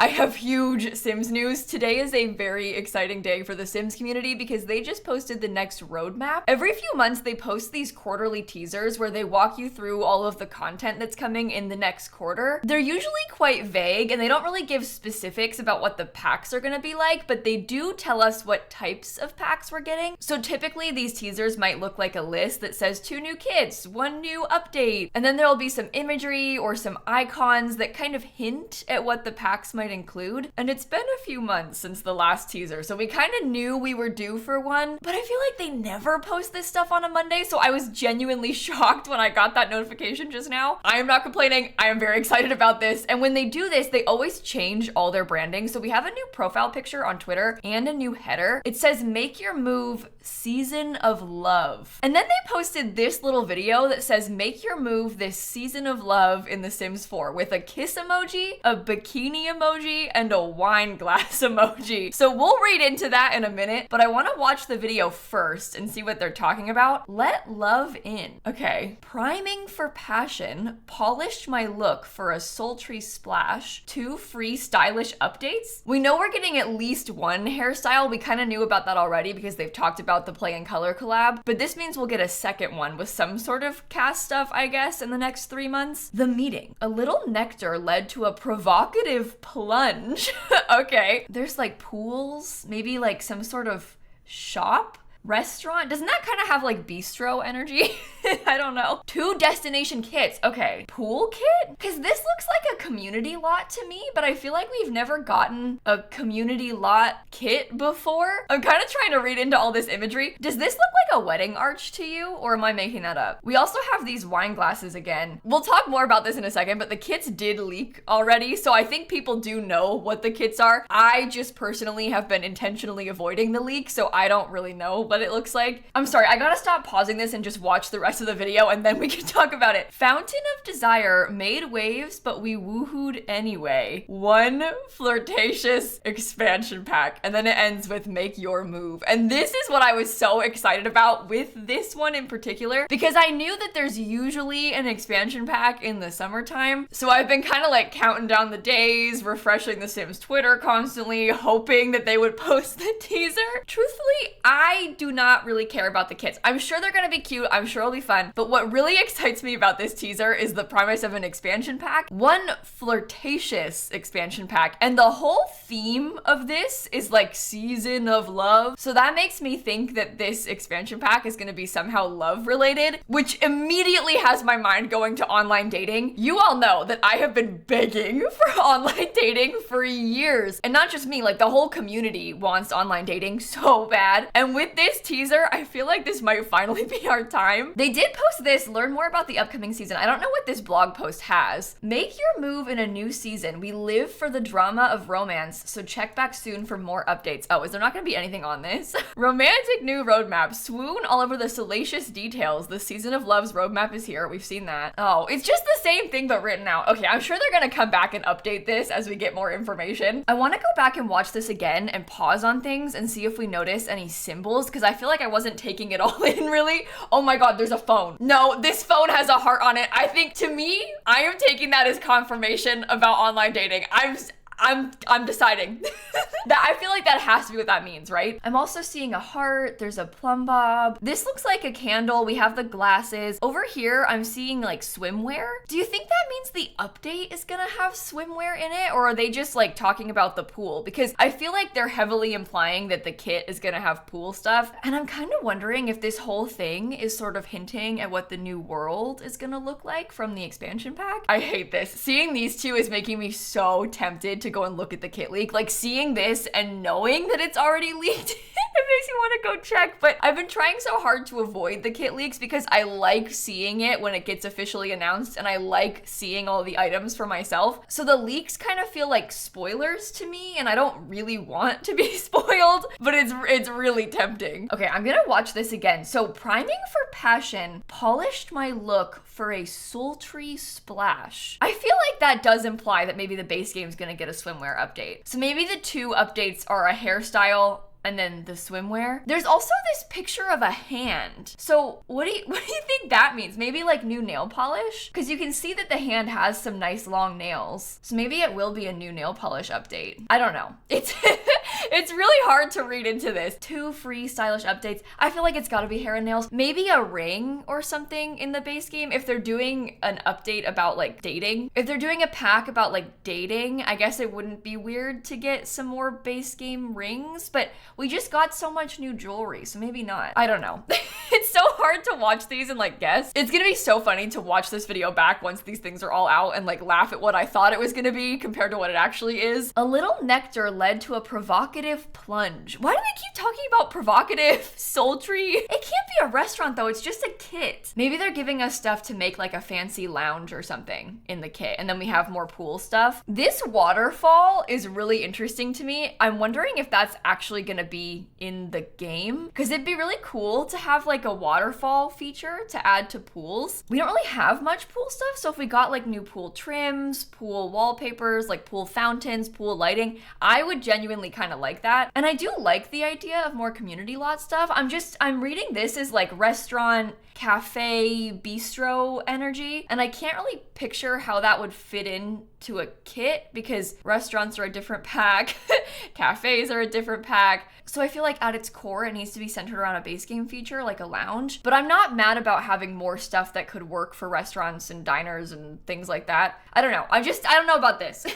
I have huge Sims news. Today is a very exciting day for the Sims community because they just posted the next roadmap. Every few months they post these quarterly teasers where they walk you through all of the content that's coming in the next quarter. They're usually quite vague and they don't really give specifics about what the packs are gonna be like, but they do tell us what types of packs we're getting. So typically these teasers might look like a list that says 2 new kits, 1 new update, and then there'll be some imagery or some icons that kind of hint at what the packs might include. And it's been a few months since the last teaser, so we kind of knew we were due for one, but I feel like they never post this stuff on a Monday, so I was genuinely shocked when I got that notification just now. I am not complaining. I am very excited about this. And when they do this, they always change all their branding. So we have a new profile picture on Twitter and a new header. It says, "Make your move, season of love." And then they posted this little video that says, "Make your move this season of love in The Sims 4 with a kiss emoji, a bikini emoji, and a wine glass emoji." So we'll read into that in a minute, but I want to watch the video first and see what they're talking about. Let love in. Okay. Priming for passion, polished my look for a sultry splash, 2 free stylish updates. We know we're getting at least 1 hairstyle. We kind of knew about that already because they've talked about the Play in Color collab, but this means we'll get a second one with some sort of cast stuff, I guess, in the next 3 months. The meeting. A little nectar led to a provocative plunge. Okay. There's like pools, maybe like some sort of shop? Restaurant? Doesn't that kind of have like bistro energy? I don't know. 2 destination kits. Okay. Pool kit? Because this looks like a community lot to me, but I feel like we've never gotten a community lot kit before. I'm kind of trying to read into all this imagery. Does this look like a wedding arch to you, or am I making that up? We also have these wine glasses again. We'll talk more about this in a second, but the kits did leak already, so I think people do know what the kits are. I just personally have been intentionally avoiding the leak, so I don't really know what it looks like. I'm sorry, I gotta stop pausing this and just watch the rest of the video and then we can talk about it. Fountain of Desire made waves, but we woohooed anyway. 1 flirtatious expansion pack, and then it ends with make your move. And this is what I was so excited about with this one in particular, because I knew that there's usually an expansion pack in the summertime. So I've been kind of like counting down the days, refreshing the Sims Twitter constantly, hoping that they would post the teaser. Truthfully, I do not really care about the kits. I'm sure they're gonna be cute. I'm sure it'll be fun. But what really excites me about this teaser is the premise of an expansion pack. 1 flirtatious expansion pack. And the whole theme of this is like season of love. So that makes me think that this expansion pack is gonna be somehow love related, which immediately has my mind going to online dating. You all know that I have been begging for online dating for years. And not just me, like the whole community wants online dating so bad. And with this teaser, I feel like this might finally be our time. They did post this, learn more about the upcoming season. I don't know what this blog post has. Make your move in a new season. We live for the drama of romance, so check back soon for more updates. Oh, is there not gonna be anything on this? Romantic new roadmap. Swoon all over the salacious details. The season of love's roadmap is here. We've seen that. Oh, it's just the same thing but written out. Okay, I'm sure they're gonna come back and update this as we get more information. I wanna go back and watch this again and pause on things and see if we notice any symbols, because I feel like I wasn't taking it all in really. Oh my god, there's a phone. No, this phone has a heart on it. I think, to me, I am taking that as confirmation about online dating. I'm deciding. That I feel like that has to be what that means, right? I'm also seeing a heart. There's a plumb bob. This looks like a candle. We have the glasses. Over here, I'm seeing like swimwear. Do you think that means the update is gonna have swimwear in it? Or are they just like talking about the pool? Because I feel like they're heavily implying that the kit is gonna have pool stuff. And I'm kind of wondering if this whole thing is sort of hinting at what the new world is gonna look like from the expansion pack. I hate this. Seeing these 2 is making me so tempted to go and look at the kit leak. Like seeing this and knowing that it's already leaked, it makes me want to go check. But I've been trying so hard to avoid the kit leaks because I like seeing it when it gets officially announced, and I like seeing all the items for myself. So the leaks kind of feel like spoilers to me, and I don't really want to be spoiled, but it's really tempting. Okay, I'm gonna watch this again. So priming for passion, polished my look for a sultry splash. I feel like that does imply that maybe the base game is gonna get a swimwear update. So maybe the 2 updates are a hairstyle and then the swimwear. There's also this picture of a hand. So what do you think that means? Maybe like new nail polish? Because you can see that the hand has some nice long nails. So maybe it will be a new nail polish update. I don't know. It's it's really hard to read into this. 2 free stylish updates. I feel like it's gotta be hair and nails. Maybe a ring or something in the base game if they're doing an update about like dating. If they're doing a pack about like dating, I guess it wouldn't be weird to get some more base game rings, but we just got so much new jewelry, so maybe not. I don't know. It's so hard to watch these and like guess. It's gonna be so funny to watch this video back once these things are all out and like laugh at what I thought it was gonna be compared to what it actually is. A little nectar led to a provocative plunge. Why do they keep talking about provocative, sultry? It can't be a restaurant though, it's just a kit. Maybe they're giving us stuff to make like a fancy lounge or something in the kit, and then we have more pool stuff. This waterfall is really interesting to me. I'm wondering if that's actually gonna be in the game, because it'd be really cool to have like a waterfall feature to add to pools. We don't really have much pool stuff, so if we got like new pool trims, pool wallpapers, like pool fountains, pool lighting, I would genuinely kind of like that. And I do like the idea of more community lot stuff. I'm reading this as like restaurant, cafe, bistro energy, and I can't really picture how that would fit into a kit because restaurants are a different pack, cafes are a different pack. So I feel like at its core, it needs to be centered around a base game feature like a lounge. But I'm not mad about having more stuff that could work for restaurants and diners and things like that. I don't know. I don't know about this.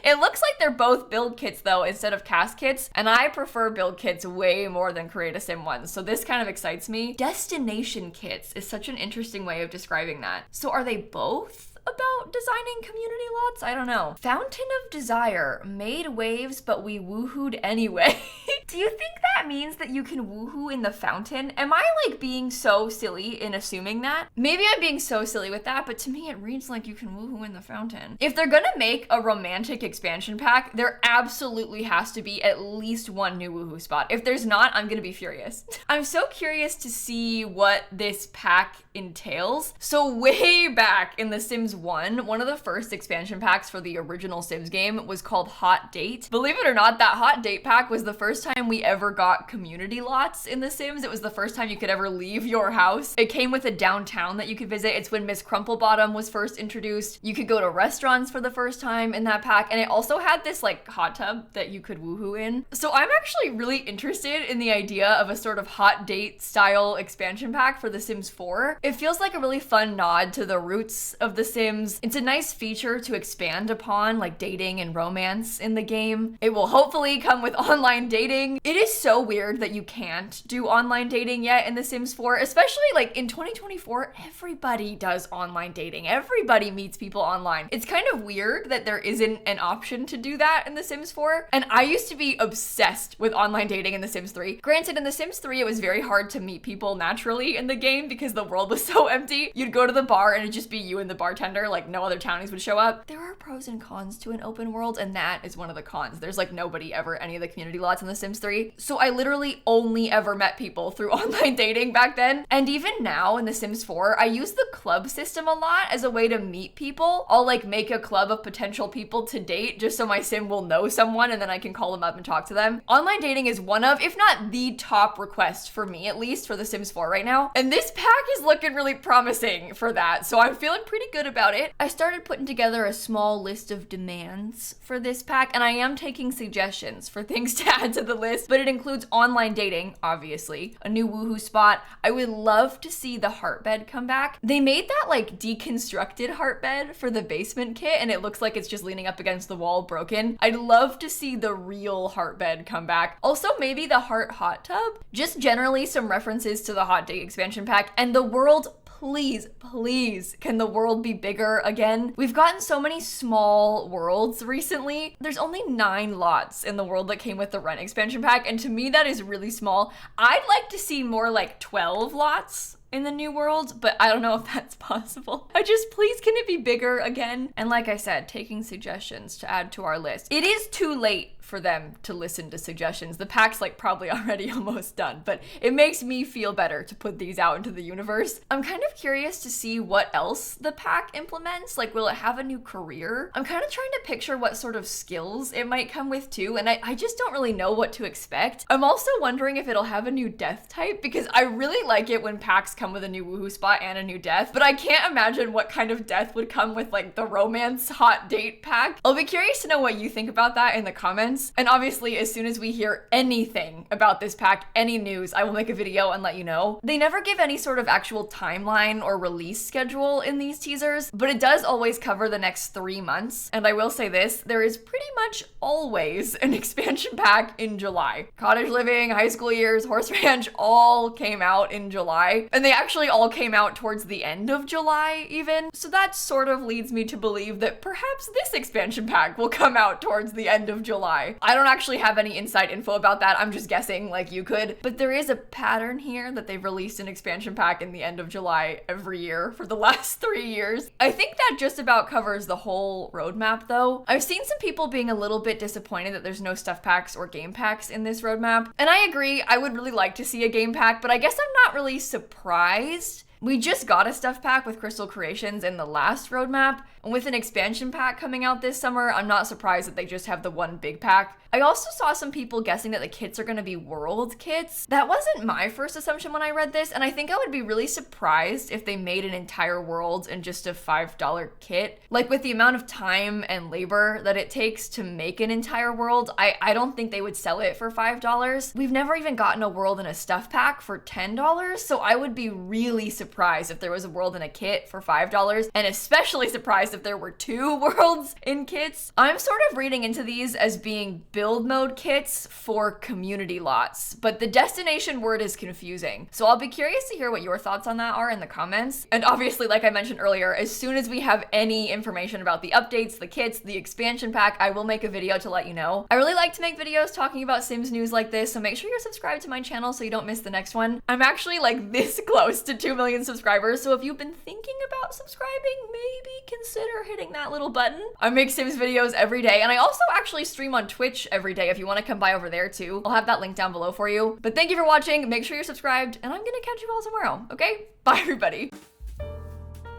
It looks like they're both build kits though instead of cast kits, and I prefer build kits way more than Create a Sim ones, so this kind of excites me. Destination kits is such an interesting way of describing that. So are they both about designing community lots? I don't know. Fountain of Desire made waves, but we woohooed anyway. Do you think that means that you can woohoo in the fountain? Am I like being so silly in assuming that? Maybe I'm being so silly with that, but to me it reads like you can woohoo in the fountain. If they're gonna make a romantic expansion pack, there absolutely has to be at least one new woohoo spot. If there's not, I'm gonna be furious. I'm so curious to see what this pack entails. So way back in The Sims 1, one of the first expansion packs for the original Sims game was called Hot Date. Believe it or not, that Hot Date pack was the first time we ever got community lots in The Sims. It was the first time you could ever leave your house. It came with a downtown that you could visit. It's when Miss Crumplebottom was first introduced. You could go to restaurants for the first time in that pack, and it also had this like hot tub that you could woohoo in. So I'm actually really interested in the idea of a sort of Hot Date style expansion pack for The Sims 4. It feels like a really fun nod to the roots of The Sims. It's a nice feature to expand upon, like dating and romance in the game. It will hopefully come with online dating. It is so weird that you can't do online dating yet in The Sims 4, especially like in 2024, everybody does online dating. Everybody meets people online. It's kind of weird that there isn't an option to do that in The Sims 4. And I used to be obsessed with online dating in The Sims 3. Granted, in The Sims 3, it was very hard to meet people naturally in the game because the world was so empty. You'd go to the bar and it'd just be you and the bartender, like no other townies would show up. There are pros and cons to an open world, and that is one of the cons. There's like nobody ever any of the community lots in The Sims 3. So I literally only ever met people through online dating back then. And even now in The Sims 4, I use the club system a lot as a way to meet people. I'll like make a club of potential people to date just so my sim will know someone and then I can call them up and talk to them. Online dating is one of, if not the top request for me, at least for The Sims 4 right now. And this pack is looking really promising for that. So I'm feeling pretty good about it. I started putting together a small list of demands for this pack, and I am taking suggestions for things to add to the list, but it includes online dating, obviously, a new woohoo spot. I would love to see the heart bed come back. They made that like deconstructed heart bed for the basement kit, and it looks like it's just leaning up against the wall broken. I'd love to see the real heart bed come back. Also, maybe the heart hot tub. Just generally some references to the Hot Date expansion pack, and the world. Please, can the world be bigger again? We've gotten so many small worlds recently. There's only 9 lots in the world that came with the Rent expansion pack, and to me that is really small. I'd like to see more like 12 lots in the new world, but I don't know if that's possible. Please, can it be bigger again? And like I said, taking suggestions to add to our list. It is too late for them to listen to suggestions. The pack's like probably already almost done, but it makes me feel better to put these out into the universe. I'm kind of curious to see what else the pack implements. Like, will it have a new career? I'm kind of trying to picture what sort of skills it might come with too, and I just don't really know what to expect. I'm also wondering if it'll have a new death type, because I really like it when packs come with a new woohoo spot and a new death, but I can't imagine what kind of death would come with like the romance hot date pack. I'll be curious to know what you think about that in the comments. And obviously, as soon as we hear anything about this pack, any news, I will make a video and let you know. They never give any sort of actual timeline or release schedule in these teasers, but it does always cover the next 3 months. And I will say this, there is pretty much always an expansion pack in July. Cottage Living, High School Years, Horse Ranch all came out in July, and they actually all came out towards the end of July even. So that sort of leads me to believe that perhaps this expansion pack will come out towards the end of July. I don't actually have any inside info about that. I'm just guessing like you could, but there is a pattern here that they've released an expansion pack in the end of July every year for the last 3 years. I think that just about covers the whole roadmap though. I've seen some people being a little bit disappointed that there's no stuff packs or game packs in this roadmap, and I agree. I would really like to see a game pack, but I guess I'm not really surprised. We just got a stuff pack with Crystal Creations in the last roadmap, and with an expansion pack coming out this summer, I'm not surprised that they just have the one big pack. I also saw some people guessing that the kits are going to be world kits. That wasn't my first assumption when I read this, and I think I would be really surprised if they made an entire world in just a $5 kit. Like, with the amount of time and labor that it takes to make an entire world, I don't think they would sell it for $5. We've never even gotten a world in a stuff pack for $10, so I would be really surprised if there was a world in a kit for $5, and especially surprised if there were 2 worlds in kits. I'm sort of reading into these as being build mode kits for community lots, but the destination word is confusing. So I'll be curious to hear what your thoughts on that are in the comments. And obviously, like I mentioned earlier, as soon as we have any information about the updates, the kits, the expansion pack, I will make a video to let you know. I really like to make videos talking about Sims news like this, so make sure you're subscribed to my channel so you don't miss the next one. I'm actually like this close to 2 million subscribers, so if you've been thinking about subscribing, maybe consider hitting that little button. I make Sims videos every day, and I also actually stream on Twitch every day if you want to come by over there too. I'll have that link down below for you. But thank you for watching, make sure you're subscribed, and I'm gonna catch you all tomorrow, okay? Bye everybody.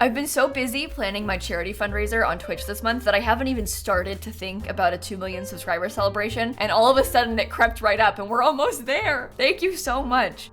I've been so busy planning my charity fundraiser on Twitch this month that I haven't even started to think about a 2 million subscriber celebration, and all of a sudden it crept right up and we're almost there. Thank you so much.